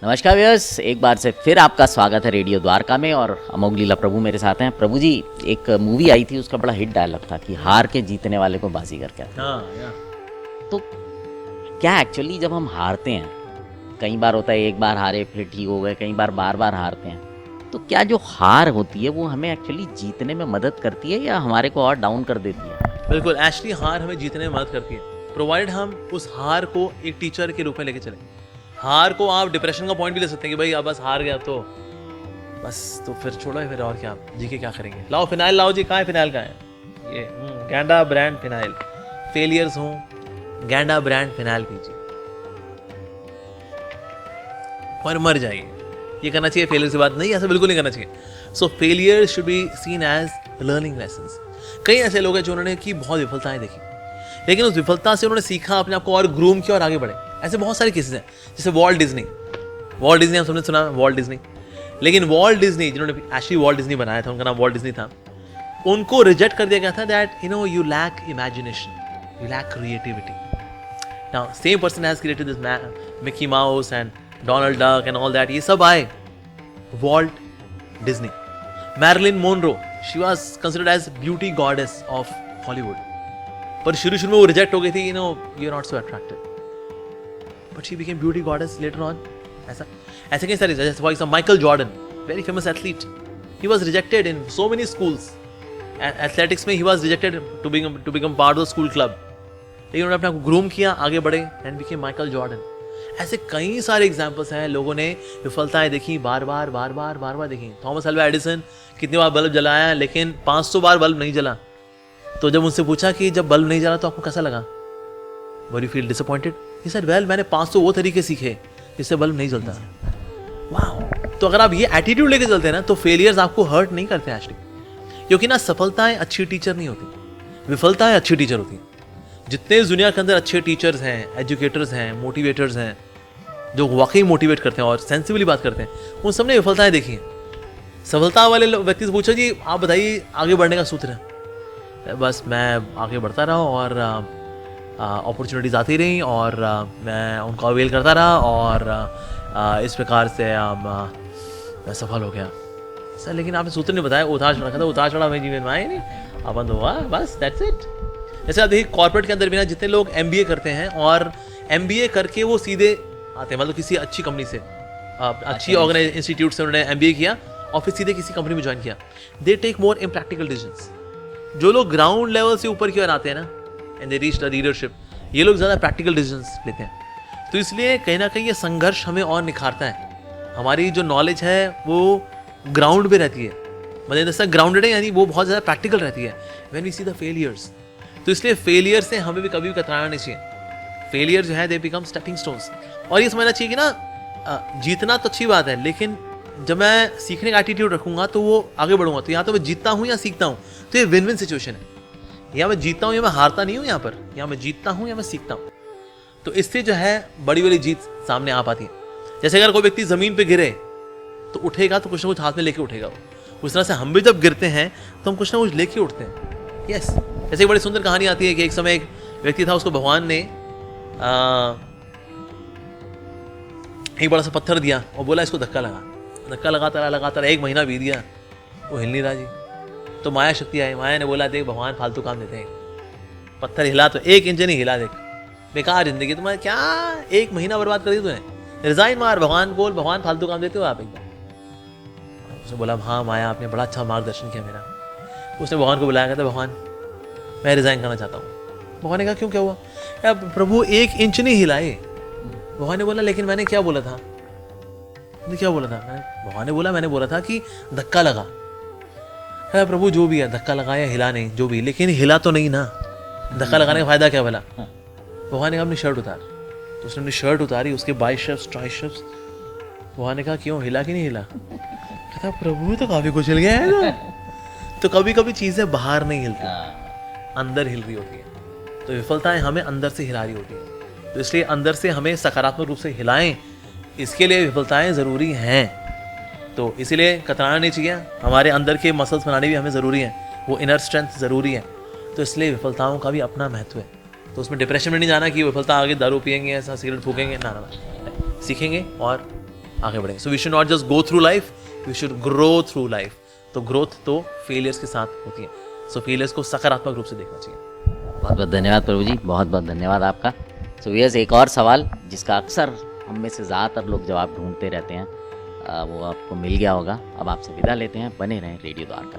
नमस्कार व्यूअर्स, एक बार से फिर आपका स्वागत है रेडियो द्वारका में। और अमोघ लीला प्रभु मेरे साथ हैं। प्रभु जी, एक मूवी आई थी, उसका बड़ा हिट डायलॉग था कि हार के जीतने वाले को बाजीगर कहते हैं। तो क्या एक्चुअली जब हम हारते हैं, कई बार होता है एक बार हारे फिर ठीक हो गए, कई बार बार बार हारते हैं, तो क्या जो हार होती है वो हमें एक्चुअली जीतने में मदद करती है या हमारे को और डाउन कर देती है? बिल्कुल, एक्चुअली हार हमें जीतने में मदद करती है, प्रोवाइड हम उस हार को एक टीचर के रूप में लेके चलें। हार को आप डिप्रेशन का पॉइंट भी ले सकते हैं कि भाई अब बस हार गया तो बस, तो फिर छोड़ो, फिर और क्या जी के क्या करेंगे। लाओ फिनाइल लाओ जी, कहाँ है फिनाइल, कहाँ है ये गैंडा ब्रांड फिनाइल। फेलियर्स हो, गैंडा ब्रांड फिनाइल पीजिए और मर जाइए। ये करना चाहिए फेलियर की बात नहीं, ऐसा बिल्कुल नहीं करना चाहिए। So failure should be seen as learning lessons. कई ऐसे लोग हैं जो उन्होंने की बहुत विफलताएं देखी, लेकिन उस विफलता से उन्होंने सीखा, अपने आप को और ग्रूम किया और आगे बढ़े। ऐसे बहुत सारे केसेस हैं, जैसे वॉल्ट डिज्नी हम सबने सुना है, वॉल्ट डिज्नी। लेकिन वॉल्ट डिज्नी, जिन्होंने एक्चुअली वॉल्ट डिज्नी बनाया था, उनका नाम वॉल्ट डिज्नी था, उनको रिजेक्ट कर दिया गया था that you lack imagination, you lack creativity. Now same person has created this Mickey Mouse and Donald Duck and all that, ये सब आए Walt Disney. Marilyn Monroe, she was considered as beauty goddess of Hollywood, पर शुरू में वो reject हो गई थी, you are not so attractive, but she became beauty goddess later on. ऐसे कई सारे, जैसे for example Michael Jordan, very famous athlete, he was rejected in so many schools. Athletics में he was rejected to become part of the school club, लेकिन उन्होंने अपने आप को ग्रूम किया, आगे बढ़े एंड बिकेम माइकल जॉर्डन। ऐसे कई सारे एग्जाम्पल्स हैं, लोगों ने विफलताएं देखी, बार बार देखी। थॉमस अल्वा एडिसन, कितनी बार बल्ब जलाया, लेकिन 500 बार बल्ब नहीं जला। तो जब उनसे पूछा कि जब बल्ब नहीं जला तो आपको कैसा लगा, were you feel disappointed? He said, well, मैंने 500 वो तरीके सीखे जिससे बल्ब नहीं जलता। वाओ! तो अगर आप ये एटीट्यूड लेके चलते हैं ना, तो फेलियर्स आपको हर्ट नहीं करते एक्चुअली, क्योंकि ना सफलताएं अच्छी टीचर नहीं होती, विफलताएं अच्छी टीचर होती हैं। जितने इस दुनिया के अंदर अच्छे टीचर्स हैं, एजुकेटर्स हैं, मोटिवेटर्स हैं, जो वाकई मोटिवेट करते हैं और सेंसिबली बात करते हैं, उन सबने विफलताएं देखी हैं। सफलता वाले व्यक्ति से पूछो जी, आप बताइए आगे बढ़ने का सूत्र है। बस मैं आगे बढ़ता रहा और अपॉर्चुनिटीज आती रही और मैं उनको अवेल करता रहा और इस प्रकार से मैं सफल हो गया। सर, लेकिन आपने सूत्र नहीं बताया, उतार चढ़ा था, उतार चढ़ा मेरे जीवन में आए नहीं, अपन हुआ, बस दैट्स इट। जैसे आप देखिए कॉर्पोरेट के अंदर भी ना, जितने लोग MBA करते हैं और MBA करके वो सीधे आते हैं, मतलब किसी अच्छी कंपनी से, अच्छी ऑर्गेनाइज इंस्टीट्यूट से उन्होंने MBA किया और फिर सीधे किसी कंपनी में ज्वाइन किया, they take more impractical decisions. जो लोग ग्राउंड लेवल से ऊपर की ओर आते हैं ना, and they reach the leadership, ये लोग ज़्यादा प्रैक्टिकल डिसीजंस लेते हैं। तो इसलिए कहीं ना कहीं ये संघर्ष हमें और निखारता है। हमारी जो नॉलेज है वो ग्राउंड पे रहती है, मतलब जैसा ग्राउंडेड है, यानी वो बहुत ज़्यादा प्रैक्टिकल रहती है when we see the failures. तो इसलिए फेलियर से हमें भी कभी भी कतराना नहीं चाहिए। फेलियर जो है, दे बिकम स्टेपिंग स्टोन्स। और ये समझना चाहिए कि ना, जीतना तो अच्छी बात है, लेकिन जब मैं सीखने का एटीट्यूड रखूंगा तो वो आगे बढ़ूंगा। तो यहाँ तो मैं जीतता हूँ या सीखता हूँ, तो ये विन विन सिचुएशन है। या मैं जीतता हूँ या मैं हारता नहीं हूँ, यहाँ पर या मैं जीतता हूँ या मैं सीखता हूँ। तो इससे जो है बड़ी बड़ी जीत सामने आ पाती है। जैसे अगर कोई व्यक्ति जमीन पे गिरे तो उठेगा तो कुछ ना कुछ हाथ में लेके उठेगा। उस तरह से हम भी जब गिरते हैं तो हम कुछ ना कुछ लेके उठते हैं। यस, जैसे एक बड़ी सुंदर कहानी आती है कि एक समय एक व्यक्ति था, उसको भगवान ने एक बड़ा सा पत्थर दिया और बोला इसको धक्का लगाता रहा। 1 महीना बीत गया, वो हिल नहीं रहा जी। तो माया शक्ति आई, माया ने बोला, देख भगवान फालतू काम देते हैं, पत्थर हिला तो 1 इंच नहीं हिला, देख बेकार जिंदगी तुम्हारी, क्या 1 महीना बर्बाद कर दी तूने, रिजाइन मार, भगवान बोल, भगवान फालतू काम देते हो आप एकदम। उसने बोला, हाँ माया, आपने बड़ा अच्छा मार्गदर्शन किया मेरा। उसने भगवान को बुलाया, कहता भगवान मैं रिजाइन करना चाहता हूँ। भगवान ने कहा, क्यों, क्या हुआ? यार प्रभु 1 इंच नहीं हिलाए। भगवान ने बोला, लेकिन मैंने क्या बोला था? भगवान ने बोला, मैंने बोला था कि धक्का लगा। है प्रभु, जो भी है, धक्का लगाया, हिला नहीं, जो भी, लेकिन हिला तो नहीं ना, धक्का लगाने का फायदा क्या भला? भगवान ने कहा अपनी शर्ट उतार। तो उसने अपनी शर्ट उतारी, उसके बाइसेप्स, ट्राइसेप्स। भगवान ने कहा क्यों, हिला कि नहीं हिला? कहता प्रभु तो काफी कुछ हिल गया है ना। तो कभी कभी चीजें बाहर नहीं हिलती, अंदर हिल रही होती है। तो विफलताएं हमें अंदर से हिला रही होती है, तो इसलिए अंदर से हमें सकारात्मक रूप से हिलाएं, इसके लिए विफलताएं जरूरी हैं। तो इसीलिए कतराना नहीं चाहिए। हमारे अंदर के मसल्स बनाने भी हमें ज़रूरी है, वो इनर स्ट्रेंथ ज़रूरी है। तो इसलिए विफलताओं का भी अपना महत्व है। तो उसमें डिप्रेशन में नहीं जाना कि विफलता आगे दारू पियेंगे, ऐसा सिगरेट फूकेंगे, ना, सीखेंगे और आगे बढ़ेंगे. So we should not just go through life, we should grow through life. तो ग्रोथ तो फेलियर्स के साथ होती है. सो फेलियर्स को सकारात्मक रूप से देखना चाहिए. बहुत बहुत धन्यवाद प्रभु जी, बहुत बहुत धन्यवाद आपका. सो यस, एक और सवाल जिसका अक्सर हम में से ज़्यादातर लोग जवाब ढूंढते रहते हैं, वो आपको मिल गया होगा. अब आपसे विदा लेते हैं. बने रहें रेडियो द्वारका.